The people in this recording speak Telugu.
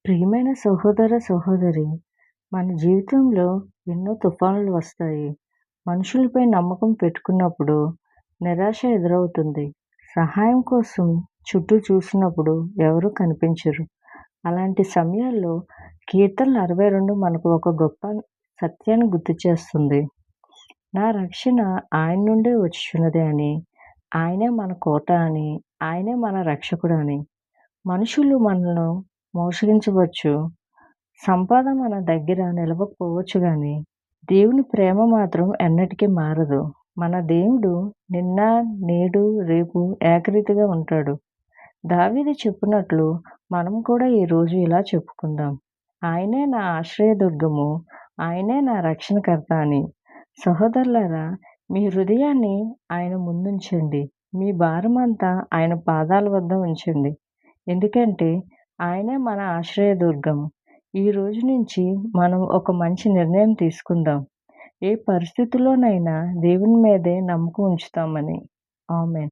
ప్రియమైన సహోదర సహోదరి, మన జీవితంలో ఎన్నో తుఫానులు వస్తాయి. మనుషులపై నమ్మకం పెట్టుకున్నప్పుడు నిరాశ ఎదురవుతుంది. సహాయం కోసం చుట్టూ చూసినప్పుడు ఎవరూ కనిపించరు. అలాంటి సమయాల్లో కీర్తనలు 62 మనకు ఒక గొప్ప సత్యాన్ని గుర్తు చేస్తుంది. నా రక్షణ ఆయన నుండే వచ్చుచున్నది అని, ఆయనే మన కోట అని, ఆయనే మన రక్షకుడు అని. మనుషులు మనలను మోసగించవచ్చు. సంపాదన మన దగ్గర నిలవకపోవచ్చు గానీ, దేవుని ప్రేమ మాత్రం ఎన్నటికీ మారదు. మన దేవుడు నిన్న, నేడు, రేపు ఏకరీతిగా ఉంటాడు. దావీదు చెప్పినట్లు మనం కూడా ఈరోజు ఇలా చెప్పుకుందాం. ఆయనే నా ఆశ్రయదుర్గము, ఆయనే నా రక్షణకర్త అని. సహోదరులారా, మీ హృదయాన్ని ఆయన ముందుంచండి. మీ భారమంతా ఆయన పాదాల వద్ద ఉంచండి. ఎందుకంటే ఆయనే మన ఆశ్రయదుర్గం. ఈ రోజు నుంచి మనం ఒక మంచి నిర్ణయం తీసుకుందాం. ఏ పరిస్థితిలోనైనా దేవుని మీదే నమ్మకం ఉంచుతామని. ఆమేన్.